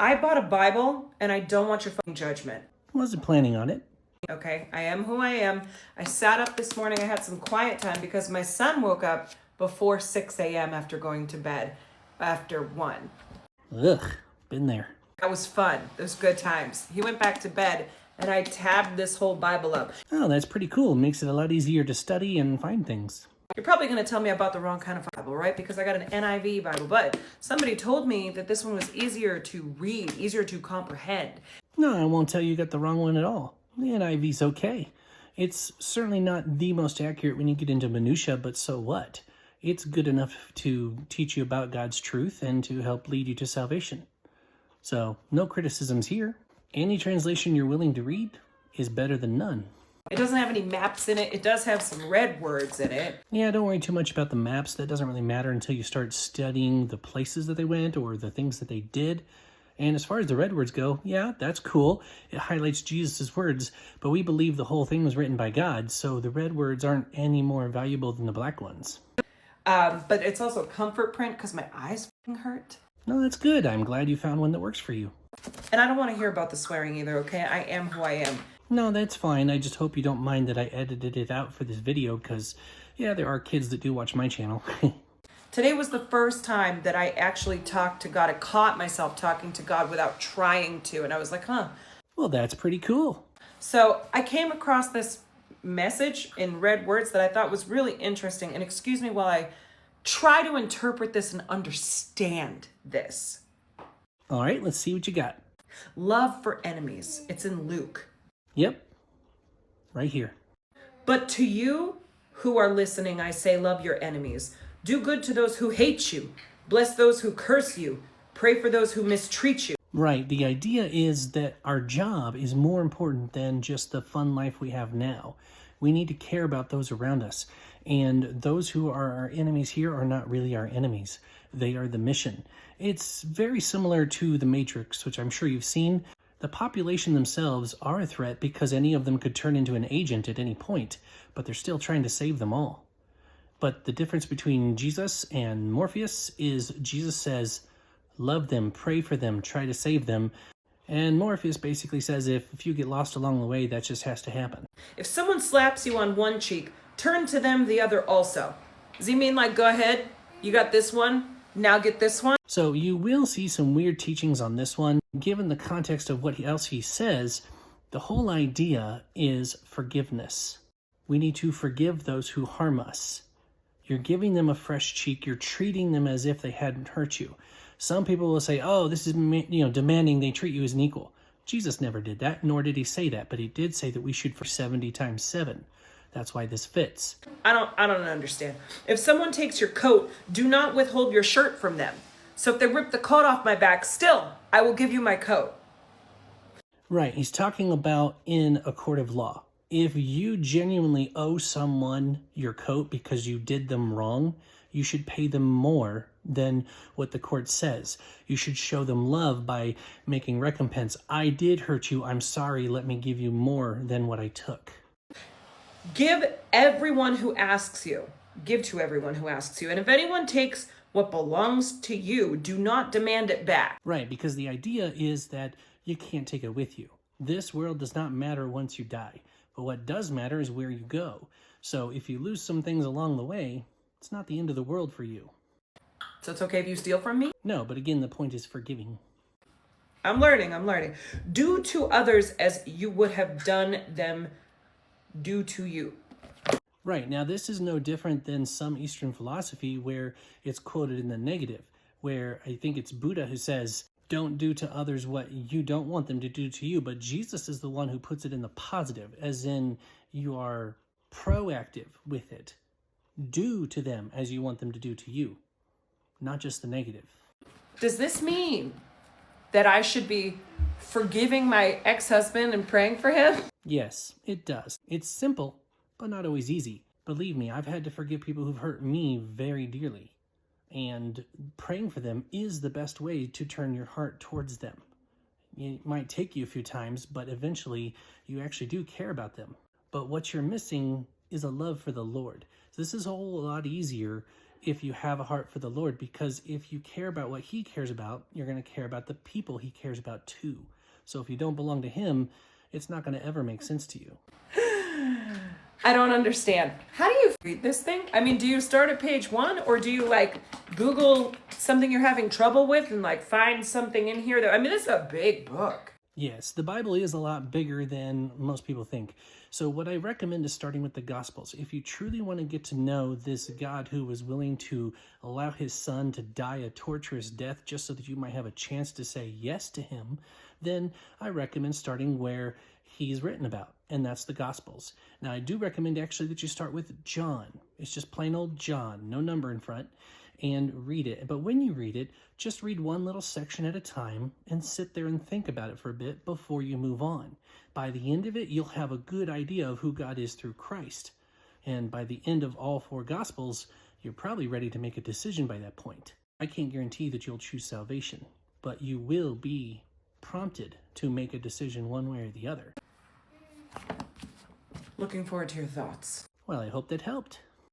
I bought a Bible and I don't want your fucking judgment. Wasn't planning on it. Okay, I am who I am. I sat up this morning. I had some quiet time because my son woke up before 6 a.m. after going to bed after 1. Ugh, been there. That was fun. It was good times. He went back to bed and I tabbed this whole Bible up. Oh, that's pretty cool. Makes it a lot easier to study and find things. You're probably going to tell me about the wrong kind of Bible, right? Because I got an NIV Bible, but somebody told me that this one was easier to read, easier to comprehend. No, I won't tell you got the wrong one at all. The NIV's okay. It's certainly not the most accurate when you get into minutia, but so what? It's good enough to teach you about God's truth and to help lead you to salvation. So, no criticisms here. Any translation you're willing to read is better than none. It doesn't have any maps in it. It does have some red words in it. Yeah, don't worry too much about the maps. That doesn't really matter until you start studying the places that they went or the things that they did. And as far as the red words go, yeah, that's cool. It highlights Jesus' words, but we believe the whole thing was written by God, so the red words aren't any more valuable than the black ones. But it's also a comfort print because my eyes fucking hurt. No, that's good. I'm glad you found one that works for you. And I don't want to hear about the swearing either, okay? I am who I am. No, that's fine. I just hope you don't mind that I edited it out for this video because, yeah, there are kids that do watch my channel. Today was the first time that I actually talked to God. I caught myself talking to God without trying to. And I was like, Well, that's pretty cool. So I came across this message in red words that I thought was really interesting. And excuse me while I try to interpret this and understand this. All right, let's see what you got. Love for enemies. It's in Luke. Yep, right here. But to you who are listening, I say, love your enemies. Do good to those who hate you. Bless those who curse you. Pray for those who mistreat you. Right, the idea is that our job is more important than just the fun life we have now. We need to care about those around us. And those who are our enemies here are not really our enemies. They are the mission. It's very similar to The Matrix, which I'm sure you've seen. The population themselves are a threat because any of them could turn into an agent at any point, but they're still trying to save them all. But the difference between Jesus and Morpheus is Jesus says, love them, pray for them, try to save them. And Morpheus basically says if you get lost along the way, that just has to happen. If someone slaps you on one cheek, turn to them the other also. Does he mean like, go ahead, you got this one, now get this one? So you will see some weird teachings on this one. Given the context of what else he says, the whole idea is forgiveness. We need to forgive those who harm us. You're giving them a fresh cheek. You're treating them as if they hadn't hurt you. Some people will say, oh, this is demanding they treat you as an equal. Jesus never did that, nor did he say that, but he did say that we should for 70 times 7. That's why this fits. I don't understand. If someone takes your coat, do not withhold your shirt from them. So if they rip the coat off my back, still, I will give you my coat. Right, he's talking about in a court of law. If you genuinely owe someone your coat because you did them wrong, you should pay them more than what the court says. You should show them love by making recompense. I did hurt you. I'm sorry. Let me give you more than what I took. Give everyone who asks you. Give to everyone who asks you. And if anyone takes what belongs to you, do not demand it back. Right, because the idea is that you can't take it with you. This world does not matter once you die. But what does matter is where you go. So if you lose some things along the way, it's not the end of the world for you. So it's okay if you steal from me? No, but again, the point is forgiving. I'm learning. Do to others as you would have done them do to you. Right, now this is no different than some Eastern philosophy where it's quoted in the negative, where I think it's Buddha who says, don't do to others what you don't want them to do to you, but Jesus is the one who puts it in the positive, as in you are proactive with it. Do to them as you want them to do to you, not just the negative. Does this mean that I should be forgiving my ex-husband and praying for him? Yes, it does. It's simple, but not always easy. Believe me, I've had to forgive people who've hurt me very dearly. And praying for them is the best way to turn your heart towards them. It might take you a few times, but eventually you actually do care about them. But what you're missing is a love for the Lord. So this is a whole lot easier if you have a heart for the Lord, because if you care about what he cares about, you're going to care about the people he cares about too. So if you don't belong to him, it's not going to ever make sense to you. I don't understand. How do you read this thing? I mean, do you start at page 1, or do you like Google something you're having trouble with and like find something in here that, I mean, this is a big book. Yes, the Bible is a lot bigger than most people think. So what I recommend is starting with the Gospels. If you truly want to get to know this God who was willing to allow his son to die a torturous death just so that you might have a chance to say yes to him, then I recommend starting where he's written about, and that's the Gospels. Now, I do recommend actually that you start with John. It's just plain old John, no number in front, and read it. But when you read it, just read one little section at a time and sit there and think about it for a bit before you move on. By the end of it, you'll have a good idea of who God is through Christ. And by the end of all 4 Gospels, you're probably ready to make a decision by that point. I can't guarantee that you'll choose salvation, but you will be prompted to make a decision one way or the other. Looking forward to your thoughts. Well, I hope that helped.